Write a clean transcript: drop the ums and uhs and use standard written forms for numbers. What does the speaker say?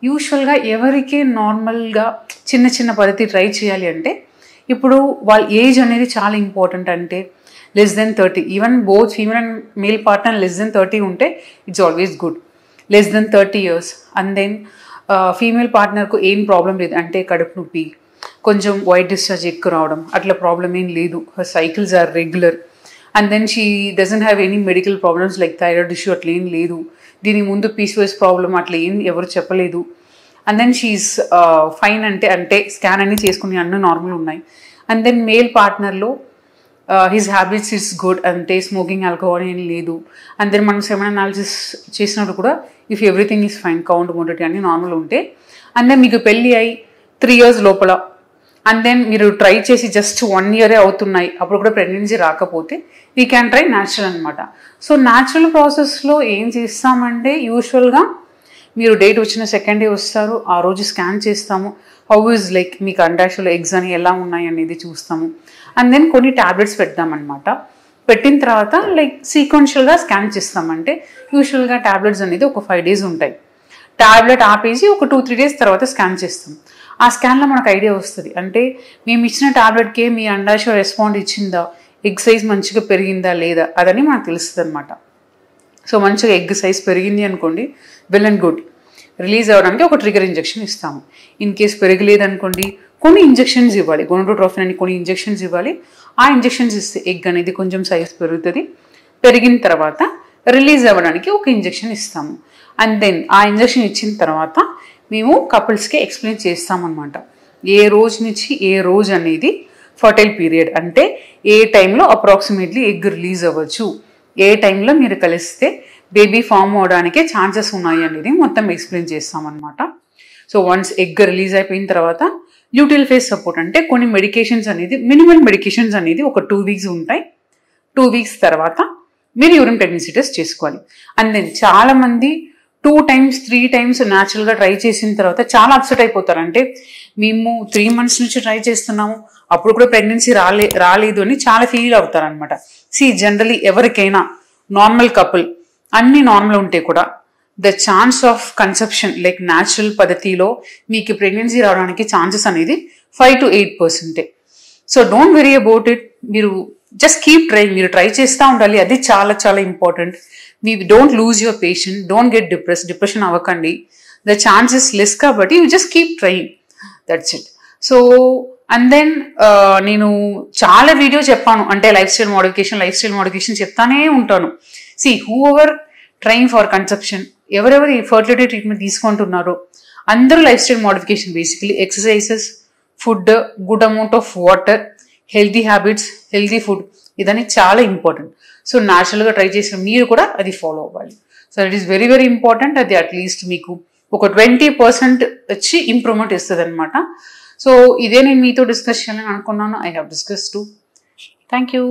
యూజువల్గా ఎవరికి నార్మల్గా చిన్న చిన్న పద్ధతి ట్రై చేయాలి అంటే ఇప్పుడు వాళ్ళ ఏజ్ అనేది చాలా ఇంపార్టెంట్. అంటే less than 30, even both female and male partner less than 30 ఉంటే it's always good. Less than 30 years and then female పార్ట్నర్కు ఏం ప్రాబ్లం లేదు, అంటే కడుపు నొప్పి, కొంచెం వైట్ డిశ్చార్జ్ ఎక్కువ రావడం, అట్లా ప్రాబ్లం ఏం లేదు. Her cycles are regular and then she doesn't have any medical problems like thyroid issue అట్లా ఏం లేదు. దీని ముందు పీసీఓఎస్ ప్రాబ్లం అట్లా ఏం ఎవరు చెప్పలేదు. అండ్ దెన్ షీఈస్ ఫైన్, అంటే స్కాన్ అన్ని చేసుకుని అన్నీ నార్మల్ ఉన్నాయి. అండ్ దెన్ మేల్ పార్ట్నర్లో హిస్ హ్యాబిట్స్ ఇస్ గుడ్, అంటే స్మోకింగ్, ఆల్కహాల్ ఏం లేదు. అండ్ దెన్ మనం సెమెన్ అనాలిసిస్ చేసినప్పుడు కూడా if everything is fine, count మొదటి అన్ని నార్మల్ ఉంటే, అండ్ దెన్ మీకు పెళ్ళి అయి 3 years లోపల అండ్ దెన్ మీరు ట్రై చేసి జస్ట్ 1 year అవుతున్నాయి, అప్పుడు కూడా ప్రెగ్నెన్సీ రాకపోతే వీ క్యాన్ ట్రై న్యాచురల్ అనమాట. సో న్యాచురల్ ప్రాసెస్లో ఏం చేస్తామంటే యూజువల్గా మీరు డేట్ వచ్చిన సెకండ్ డే వస్తారు, ఆ రోజు స్కాన్ చేస్తాము. హౌ ఈజ్ లైక్ మీకు అండాశలో ఎగ్స్ అని ఎలా ఉన్నాయి అనేది చూస్తాము. అండ్ దెన్ కొన్ని ట్యాబ్లెట్స్ పెడతామన్నమాట. పెట్టిన తర్వాత లైక్ సీక్వెన్షియల్గా స్కాన్ చేస్తామంటే యూజువల్గా ట్యాబ్లెట్స్ అనేది ఒక 5 days ఉంటాయి. ట్యాబ్లెట్ ఆపేసి ఒక 2-3 days తర్వాత స్కాన్ చేస్తాం. ఆ స్కాన్లో మనకు ఐడియా వస్తుంది, అంటే మేము ఇచ్చిన ట్యాబ్లెట్కే మీ అండాశయం రెస్పాండ్ ఇచ్చిందా, ఎగ్ సైజ్ మంచిగా పెరిగిందా లేదా అదని మనకు తెలుస్తుంది అనమాట. సో మంచిగా ఎగ్ సైజ్ పెరిగింది అనుకోండి, వెల్ అండ్ గుడ్, రిలీజ్ అవ్వడానికి ఒక ట్రిగర్ ఇంజెక్షన్ ఇస్తాము. ఇన్ కేస్ పెరగలేదు అనుకోండి, కొన్ని ఇంజెక్షన్స్ ఇవ్వాలి, గోనడోట్రోఫిన్ అని కొన్ని ఇంజెక్షన్స్ ఇవ్వాలి. ఆ ఇంజెక్షన్స్ ఇస్తే ఎగ్ అనేది కొంచెం సైజ్ పెరుగుతుంది. పెరిగిన తర్వాత రిలీజ్ అవ్వడానికి ఒక ఇంజెక్షన్ ఇస్తాము. అండ్ దెన్ ఆ ఇంజెక్షన్ ఇచ్చిన తర్వాత మేము కపుల్స్కి ఎక్స్ప్లెయిన్ చేస్తామన్నమాట, ఏ రోజు నుంచి ఏ రోజు అనేది ఫర్టైల్ పీరియడ్, అంటే ఏ టైంలో అప్రాక్సిమేట్లీ ఎగ్ రిలీజ్ అవ్వచ్చు, ఏ టైంలో మీరు కలిస్తే బేబీ ఫామ్ అవడానికి ఛాన్సెస్ ఉన్నాయి అనేది మొత్తం ఎక్స్ప్లెయిన్ చేస్తామన్నమాట. సో వన్స్ ఎగ్ రిలీజ్ అయిపోయిన తర్వాత ల్యూటిల్ ఫేజ్ సపోర్ట్, అంటే కొన్ని మెడికేషన్స్ అనేది మినిమల్ మెడికేషన్స్ అనేది ఒక 2 weeks ఉంటాయి. 2 weeks తర్వాత మీరు యూరిన్ ప్రెగ్నెన్సీ టెస్ట్ చేసుకోవాలి. అండ్ దెన్ చాలామంది 2 times 3 times న్యాచురల్గా ట్రై చేసిన తర్వాత చాలా అప్సెట్ అయిపోతారు. అంటే మేము 3 months నుంచి ట్రై చేస్తున్నాము, అప్పుడు కూడా ప్రెగ్నెన్సీ రాలేదు అని చాలా ఫీల్ అవుతారు అనమాట. జనరలీ ఎవరికైనా నార్మల్ కపుల్ అన్ని నార్మల్ ఉంటే కూడా the chance of conception like natural పద్ధతిలో మీకు ప్రెగ్నెన్సీ రావడానికి ఛాన్సెస్ అనేది 5 to 8%. So don't worry about it, మీరు జస్ట్ కీప్ ట్రైయింగ్, మీరు ట్రై చేస్తూ ఉండాలి, అది చాలా చాలా ఇంపార్టెంట్. మీ don't lose your patient, don't get depression అవ్వకండి, ద ఛాన్సెస్ లెస్ కాబట్టి you just keep trying, that's it. So and then నేను చాలా వీడియో చెప్పాను, అంటే లైఫ్ స్టైల్ మోడిఫికేషన్ చెప్తానే ఉంటాను. Whoever trying for conception, ఎవరెవరు ఈ ఫర్టిలిటీ ట్రీట్మెంట్ తీసుకుంటున్నారో అందరూ lifestyle modification, basically exercises, food, good amount of water, healthy habits, healthy food, ఇదని చాలా ఇంపార్టెంట్. సో న్యాచురల్గా ట్రై చేసిన మీరు కూడా అది ఫాలో అవ్వాలి. So it is very very important. అది అట్లీస్ట్ మీకు ఒక 20% వచ్చి ఇంప్రూవ్మెంట్ ఇస్తుంది అనమాట. సో ఇదే నేను మీతో డిస్కస్ చేయాలని అనుకున్నాను. I have discuss to. Thank you.